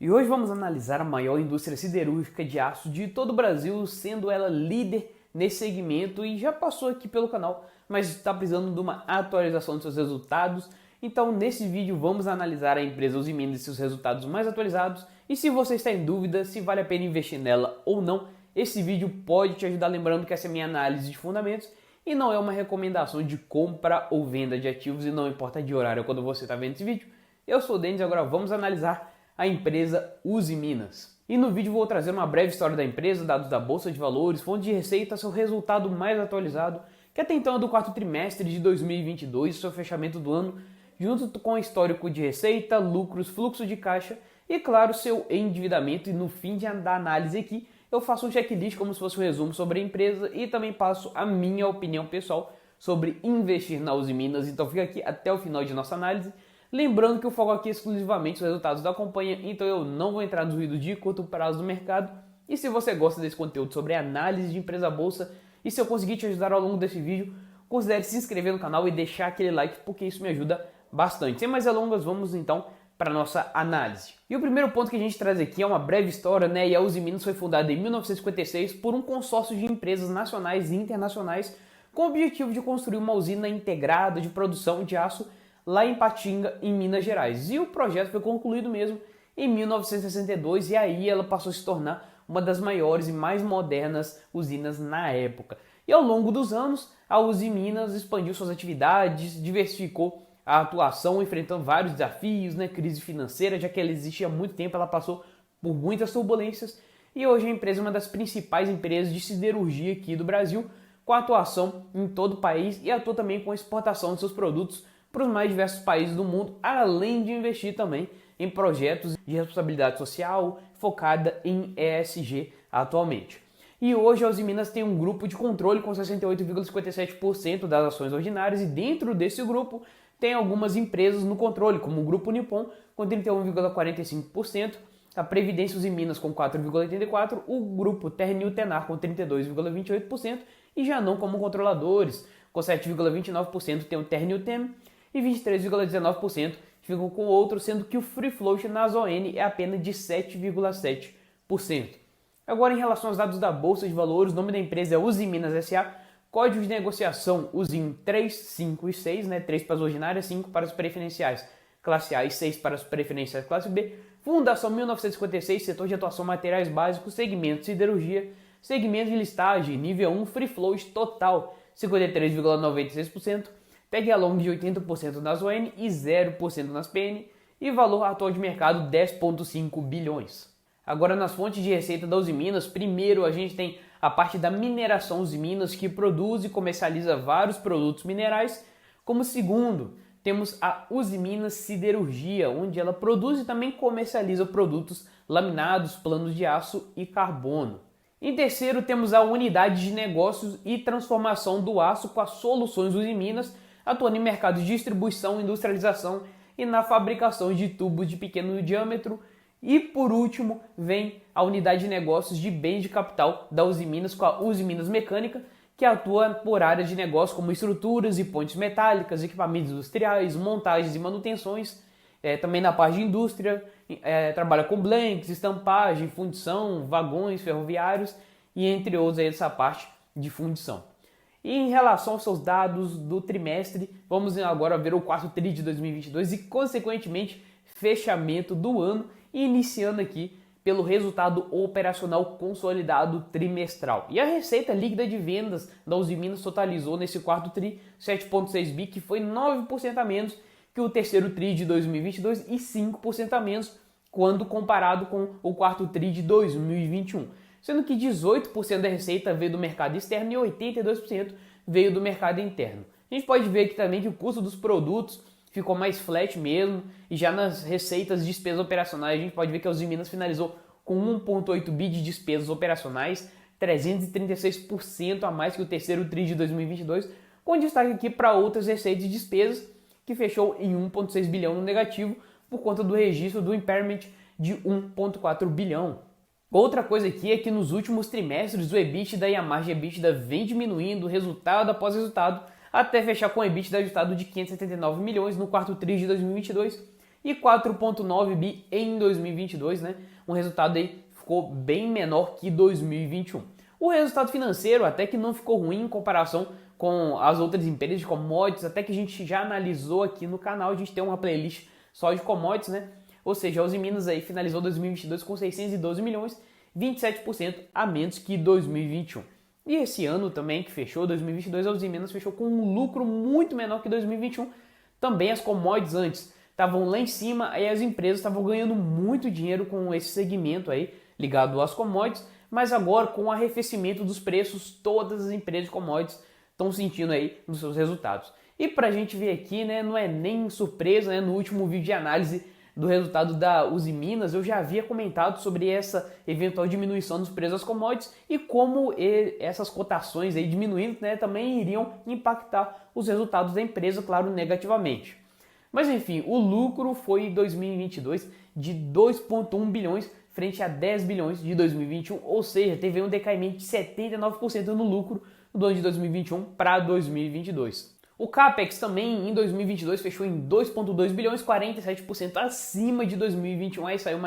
E hoje vamos analisar a maior indústria siderúrgica de aço de todo o Brasil, sendo ela líder nesse segmento e já passou aqui pelo canal, mas está precisando de uma atualização de seus resultados. Então nesse vídeo vamos analisar a empresa Usiminas e seus resultados mais atualizados, e se você está em dúvida se vale a pena investir nela ou não, esse vídeo pode te ajudar, lembrando que essa é minha análise de fundamentos e não é uma recomendação de compra ou venda de ativos, e não importa de horário quando você está vendo esse vídeo. Eu sou o Denis e agora vamos analisar a empresa Usiminas. E no vídeo vou trazer uma breve história da empresa, dados da Bolsa de Valores, fonte de receita, seu resultado mais atualizado, que até então é do quarto trimestre de 2022, seu fechamento do ano, junto com o histórico de receita, lucros, fluxo de caixa e, claro, seu endividamento. E no fim da análise aqui, eu faço um checklist como se fosse um resumo sobre a empresa e também passo a minha opinião pessoal sobre investir na Usiminas. Então fica aqui até o final de nossa análise. Lembrando que eu foco aqui exclusivamente os resultados da companhia, então eu não vou entrar nos ruídos de curto prazo do mercado. E se você gosta desse conteúdo sobre análise de empresa bolsa, e se eu conseguir te ajudar ao longo desse vídeo, considere se inscrever no canal e deixar aquele like, porque isso me ajuda bastante. Sem mais delongas, vamos então para a nossa análise. E o primeiro ponto que a gente traz aqui é uma breve história, né? E a Usiminas foi fundada em 1956 por um consórcio de empresas nacionais e internacionais com o objetivo de construir uma usina integrada de produção de aço lá em Patinga, em Minas Gerais. E o projeto foi concluído mesmo em 1962 e aí ela passou a se tornar uma das maiores e mais modernas usinas na época. E ao longo dos anos, a Usiminas expandiu suas atividades, diversificou a atuação, enfrentando vários desafios, né? Crise financeira, já que ela existia há muito tempo, ela passou por muitas turbulências e hoje a empresa é uma das principais empresas de siderurgia aqui do Brasil, com atuação em todo o país e atua também com a exportação de seus produtos para os mais diversos países do mundo, além de investir também em projetos de responsabilidade social focada em ESG atualmente. E hoje a Usiminas tem um grupo de controle com 68,57% das ações ordinárias, e dentro desse grupo tem algumas empresas no controle, como o Grupo Nippon com 31,45%, a Previdência Usiminas com 4,84%, o Grupo Ternium-Tenar com 32,28% e já não como controladores, com 7,29% tem o Ternium-Tem e 23,19% ficam com outros, sendo que o free float na ON é apenas de 7,7%. Agora, em relação aos dados da Bolsa de Valores, o nome da empresa é Usiminas S.A., código de negociação USIM 3, 5 e 6, né? 3 para as ordinárias, 5 para as preferenciais classe A e 6 para as preferenciais classe B. Fundação 1956, setor de atuação materiais básicos, segmento siderurgia, segmento de listagem, nível 1, free float total 53,96%, tag along de 80% nas ON e 0% nas PN, e valor atual de mercado 10,5 bilhões. Agora, nas fontes de receita da Usiminas, primeiro a gente tem a parte da mineração Usiminas, que produz e comercializa vários produtos minerais. Como segundo, temos a Usiminas Siderurgia, onde ela produz e também comercializa produtos laminados, planos de aço e carbono. Em terceiro, temos a unidade de negócios e transformação do aço com as soluções Usiminas, atuando em mercados de distribuição, industrialização e na fabricação de tubos de pequeno diâmetro. E por último, vem a unidade de negócios de bens de capital da Usiminas com a Usiminas Mecânica, que atua por áreas de negócio como estruturas e pontes metálicas, equipamentos industriais, montagens e manutenções, também na parte de indústria, trabalha com blanks, estampagem, fundição, vagões ferroviários e entre outros essa parte de fundição. E em relação aos seus dados do trimestre, vamos agora ver o quarto tri de 2022 e consequentemente fechamento do ano, iniciando aqui pelo resultado operacional consolidado trimestral. E a receita líquida de vendas da Usiminas totalizou nesse quarto tri 7,6 bi, que foi 9% a menos que o terceiro tri de 2022 e 5% a menos quando comparado com o quarto tri de 2021. Sendo que 18% da receita veio do mercado externo e 82% veio do mercado interno. A gente pode ver aqui também que o custo dos produtos ficou mais flat mesmo, e já nas receitas de despesas operacionais a gente pode ver que a Usiminas finalizou com 1,8 bi de despesas operacionais, 336% a mais que o terceiro tri de 2022, com destaque aqui para outras receitas e despesas, que fechou em 1,6 bilhão no negativo por conta do registro do impairment de 1,4 bilhão. Outra coisa aqui é que nos últimos trimestres o EBITDA e a margem EBITDA vem diminuindo resultado após resultado, até fechar com o EBITDA ajustado de 579 milhões no quarto tri de 2022 e 4,9 bi em 2022, né? Um resultado aí ficou bem menor que 2021. O resultado financeiro até que não ficou ruim em comparação com as outras empresas de commodities, até que a gente já analisou aqui no canal, a gente tem uma playlist só de commodities, né? Ou seja, a Usiminas aí finalizou 2022 com 612 milhões, 27% a menos que 2021. E esse ano também que fechou, 2022, a Usiminas fechou com um lucro muito menor que 2021. Também as commodities antes estavam lá em cima, aí as empresas estavam ganhando muito dinheiro com esse segmento aí ligado às commodities, mas agora com o arrefecimento dos preços, todas as empresas de commodities estão sentindo aí nos seus resultados. E para a gente ver aqui, né, não é nem surpresa, né, no último vídeo de análise do resultado da Usiminas, eu já havia comentado sobre essa eventual diminuição dos preços das commodities e como essas cotações aí diminuindo, né, também iriam impactar os resultados da empresa, claro, negativamente. Mas enfim, o lucro foi em 2022 de 2,1 bilhões frente a 10 bilhões de 2021, ou seja, teve um decaimento de 79% no lucro do ano de 2021 para 2022. O CAPEX também em 2022 fechou em 2,2 bilhões, 47% acima de 2021, aí saiu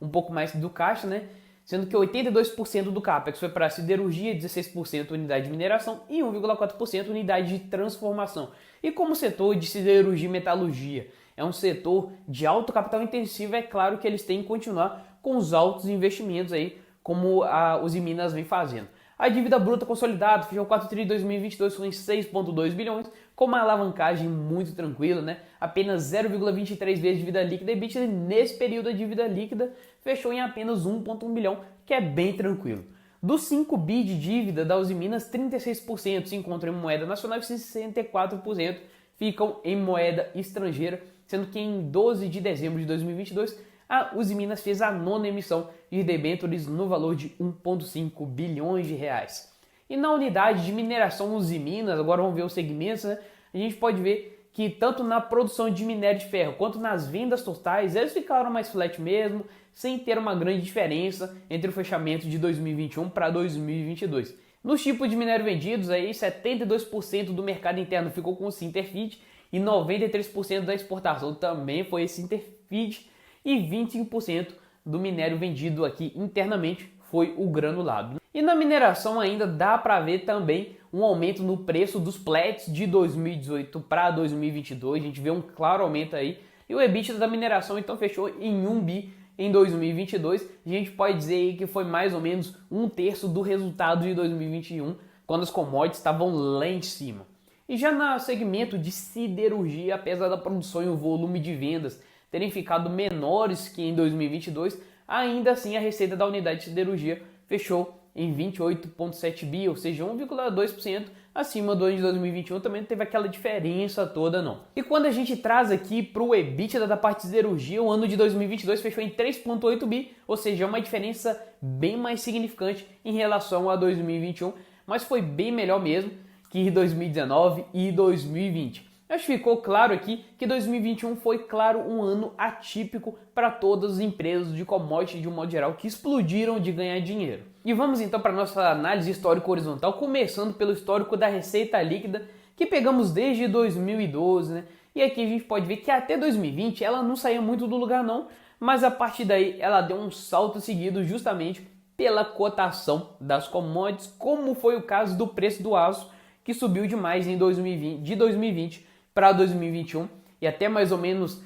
um pouco mais do caixa, né? Sendo que 82% do CAPEX foi para siderurgia, 16% unidade de mineração e 1,4% unidade de transformação. E como setor de siderurgia e metalurgia é um setor de alto capital intensivo, é claro que eles têm que continuar com os altos investimentos aí, como a Usiminas vem fazendo. A dívida bruta consolidada fechou 4 tri de 2022 com 6,2 bilhões, com uma alavancagem muito tranquila, né? Apenas 0,23 vezes dívida líquida EBITDA, e nesse período a dívida líquida fechou em apenas 1,1 bilhão, que é bem tranquilo. Dos 5 bi de dívida da Usiminas, 36% se encontram em moeda nacional e 64% ficam em moeda estrangeira, sendo que em 12 de dezembro de 2022 a Usiminas fez a nona emissão de debêntures no valor de 1,5 bilhões de reais. E na unidade de mineração Usiminas, agora vamos ver os segmentos, né? A gente pode ver que tanto na produção de minério de ferro quanto nas vendas totais, eles ficaram mais flat mesmo, sem ter uma grande diferença entre o fechamento de 2021 para 2022. Nos tipos de minério vendidos, aí 72% do mercado interno ficou com o Sinterfeed e 93% da exportação também foi esse Sinterfeed, e 25% do minério vendido aqui internamente foi o granulado. E na mineração ainda dá para ver também um aumento no preço dos plats de 2018 para 2022, a gente vê um claro aumento aí, e o EBITDA da mineração então fechou em 1 bi em 2022, a gente pode dizer aí que foi mais ou menos 1/3 do resultado de 2021, quando as commodities estavam lá em cima. E já no segmento de siderurgia, apesar da produção e o volume de vendas terem ficado menores que em 2022, ainda assim a receita da unidade de siderurgia fechou em 28,7 bi, ou seja, 1,2% acima do ano de 2021, também não teve aquela diferença toda não. E quando a gente traz aqui para o EBITDA da parte de siderurgia, o ano de 2022 fechou em 3,8 bi, ou seja, uma diferença bem mais significante em relação a 2021, mas foi bem melhor mesmo que 2019 e 2020. Acho que ficou claro aqui que 2021 foi, claro, um ano atípico para todas as empresas de commodity de um modo geral que explodiram de ganhar dinheiro. E vamos então para a nossa análise histórica horizontal, começando pelo histórico da receita líquida, que pegamos desde 2012, né? E aqui a gente pode ver que até 2020 ela não saía muito do lugar não, mas a partir daí ela deu um salto seguido justamente pela cotação das commodities, como foi o caso do preço do aço, que subiu demais em 2020, de 2020 para 2021 e até mais ou menos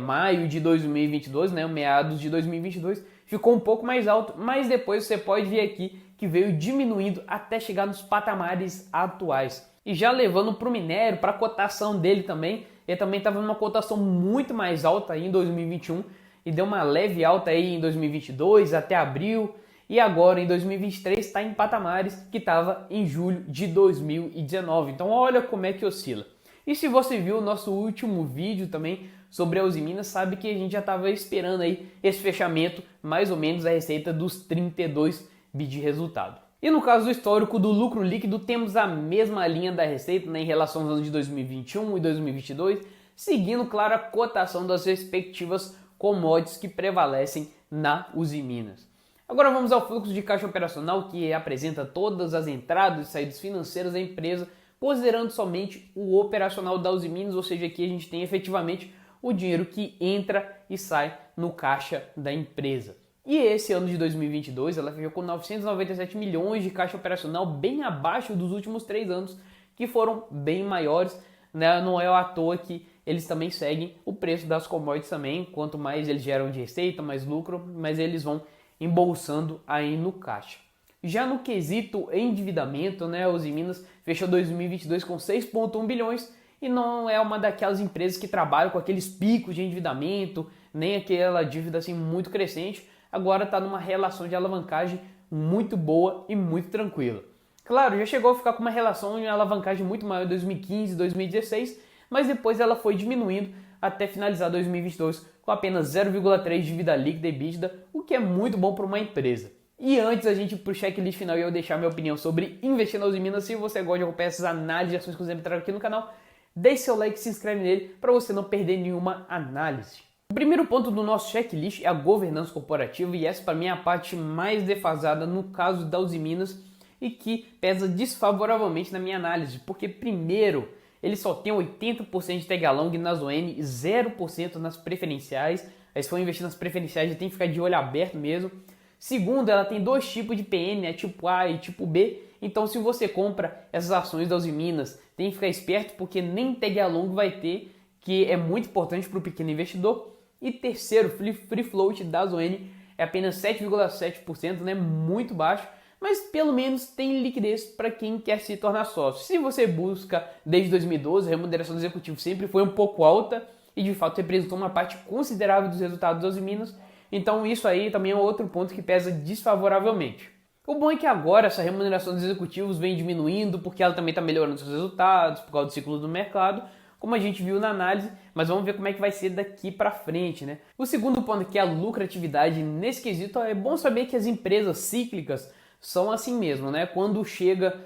maio de 2022, né, meados de 2022, ficou um pouco mais alto, mas depois você pode ver aqui que veio diminuindo até chegar nos patamares atuais. E já levando para o minério, para a cotação dele também, ele também estava numa cotação muito mais alta aí em 2021 e deu uma leve alta aí em 2022 até abril, e agora em 2023 está em patamares que estava em julho de 2019. Então olha como é que oscila. E se você viu o nosso último vídeo também sobre a Usiminas, sabe que a gente já estava esperando aí esse fechamento, mais ou menos a receita dos 32 bi de resultado. E no caso do histórico do lucro líquido, temos a mesma linha da receita, né, em relação aos anos de 2021 e 2022, seguindo, claro, a cotação das respectivas commodities que prevalecem na Usiminas. Agora vamos ao fluxo de caixa operacional, que apresenta todas as entradas e saídas financeiras da empresa, considerando somente o operacional da Usiminas, ou seja, aqui a gente tem efetivamente o dinheiro que entra e sai no caixa da empresa. E esse ano de 2022 ela fechou com 997 milhões de caixa operacional, bem abaixo dos últimos 3 anos, que foram bem maiores, né? Não é à toa que eles também seguem o preço das commodities também. Quanto mais eles geram de receita, mais lucro, mas eles vão embolsando aí no caixa. Já no quesito endividamento, né, a Usiminas fechou 2022 com 6,1 bilhões e não é uma daquelas empresas que trabalham com aqueles picos de endividamento, nem aquela dívida assim muito crescente. Agora está numa relação de alavancagem muito boa e muito tranquila. Claro, já chegou a ficar com uma relação de alavancagem muito maior em 2015 e 2016, mas depois ela foi diminuindo até finalizar 2022 com apenas 0,3 de dívida líquida e EBITDA, o que é muito bom para uma empresa. E antes a gente ir para o checklist final e eu deixar minha opinião sobre investir na Usiminas, se você gosta de acompanhar essas análises de ações que eu sempre trago aqui no canal, deixe seu like e se inscreve nele para você não perder nenhuma análise. O primeiro ponto do nosso checklist é a governança corporativa, e essa para mim é a parte mais defasada no caso da Usiminas e que pesa desfavoravelmente na minha análise, porque primeiro, ele só tem 80% de tag along nas ON e 0% nas preferenciais. Aí se for investir nas preferenciais, já tem que ficar de olho aberto mesmo. Segundo, ela tem 2 tipos de PN, tipo A e tipo B. Então se você compra essas ações da Usiminas, tem que ficar esperto porque nem tag along vai ter, que é muito importante para o pequeno investidor. E terceiro, free float das ON é apenas 7,7%, né? Muito baixo. Mas pelo menos tem liquidez para quem quer se tornar sócio. Se você busca desde 2012, a remuneração do executivo sempre foi um pouco alta e de fato representou uma parte considerável dos resultados das Usiminas. Então isso aí também é outro ponto que pesa desfavoravelmente. O bom é que agora essa remuneração dos executivos vem diminuindo porque ela também está melhorando seus resultados por causa do ciclo do mercado, como a gente viu na análise, mas vamos ver como é que vai ser daqui para frente, né? O segundo ponto aqui é a lucratividade. Nesse quesito é bom saber que as empresas cíclicas são assim mesmo, né? Quando chega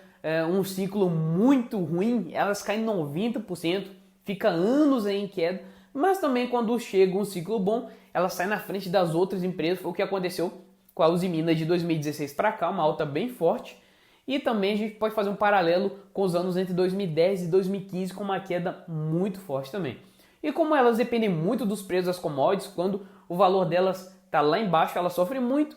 um ciclo muito ruim, elas caem 90%, fica anos em queda, mas também quando chega um ciclo bom, elas saem na frente das outras empresas. Foi o que aconteceu com a Usiminas de 2016 para cá, uma alta bem forte. E também a gente pode fazer um paralelo com os anos entre 2010 e 2015 com uma queda muito forte também. E como elas dependem muito dos preços das commodities, quando o valor delas está lá embaixo, elas sofrem muito,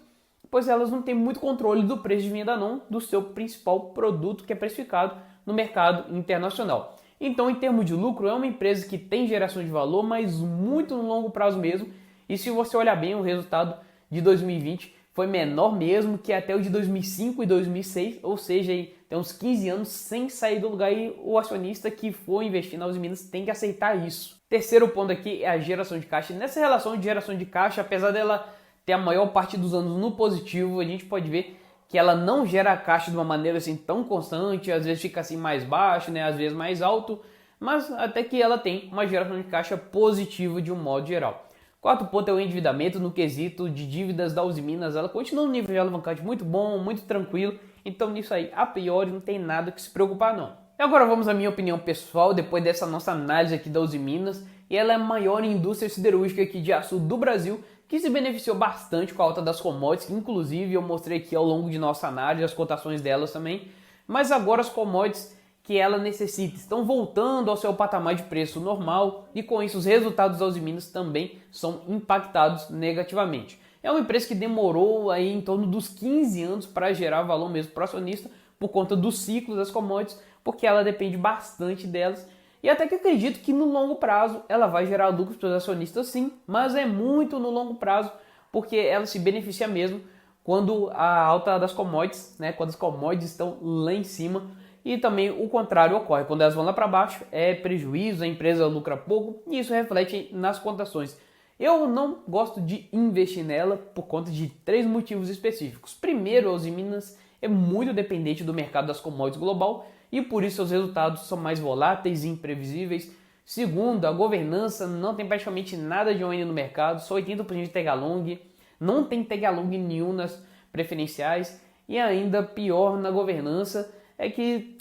pois elas não têm muito controle do preço de venda não do seu principal produto que é precificado no mercado internacional. Então, em termos de lucro, é uma empresa que tem geração de valor, mas muito no longo prazo mesmo. E se você olhar bem, o resultado de 2020 foi menor mesmo que até o de 2005 e 2006, ou seja, aí, tem uns 15 anos sem sair do lugar, e o acionista que for investir na Usiminas tem que aceitar isso. Terceiro ponto aqui é a geração de caixa. Nessa relação de geração de caixa, apesar dela ter a maior parte dos anos no positivo, a gente pode ver que ela não gera caixa de uma maneira assim tão constante, às vezes fica assim mais baixo, né, às vezes mais alto, mas até que ela tem uma geração de caixa positiva de um modo geral. Quarto ponto é o endividamento. No quesito de dívidas da Usiminas, ela continua no nível de alavancagem muito bom, muito tranquilo, então nisso aí, a priori, não tem nada que se preocupar não. E agora vamos à minha opinião pessoal, depois dessa nossa análise aqui da Usiminas, e ela é a maior indústria siderúrgica aqui de aço do Brasil, que se beneficiou bastante com a alta das commodities, inclusive eu mostrei aqui ao longo de nossa análise as cotações delas também, mas agora as commodities que ela necessita estão voltando ao seu patamar de preço normal e com isso os resultados da Usiminas também são impactados negativamente. É uma empresa que demorou aí em torno dos 15 anos para gerar valor mesmo para o acionista por conta do ciclo das commodities, porque ela depende bastante delas. E até que acredito que no longo prazo ela vai gerar lucros para os acionistas sim, mas é muito no longo prazo, porque ela se beneficia mesmo quando a alta das commodities, né, quando as commodities estão lá em cima, e também o contrário ocorre, quando elas vão lá para baixo é prejuízo, a empresa lucra pouco e isso reflete nas cotações. Eu não gosto de investir nela por conta de 3 motivos específicos. Primeiro, a Usiminas é muito dependente do mercado das commodities global, e por isso os resultados são mais voláteis e imprevisíveis. Segundo, a governança não tem praticamente nada de ON no mercado, só 80% de tag along, não tem tag along nenhum nas preferenciais, e ainda pior na governança é que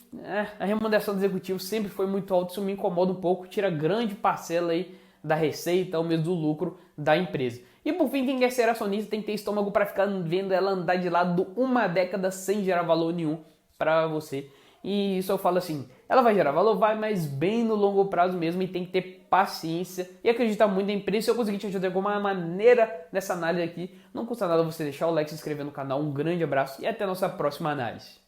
a remuneração do executivo sempre foi muito alta, isso me incomoda um pouco, tira grande parcela aí da receita ou mesmo do lucro da empresa. E por fim, quem quer ser acionista tem que ter estômago para ficar vendo ela andar de lado uma década sem gerar valor nenhum para você. E isso eu falo assim, Ela vai gerar valor, vai, mas bem no longo prazo mesmo, e tem que ter paciência e acreditar muito na empresa. Se eu conseguir te ajudar de alguma maneira nessa análise aqui, não custa nada você deixar o like, se inscrever no canal. Um grande abraço e até a nossa próxima análise.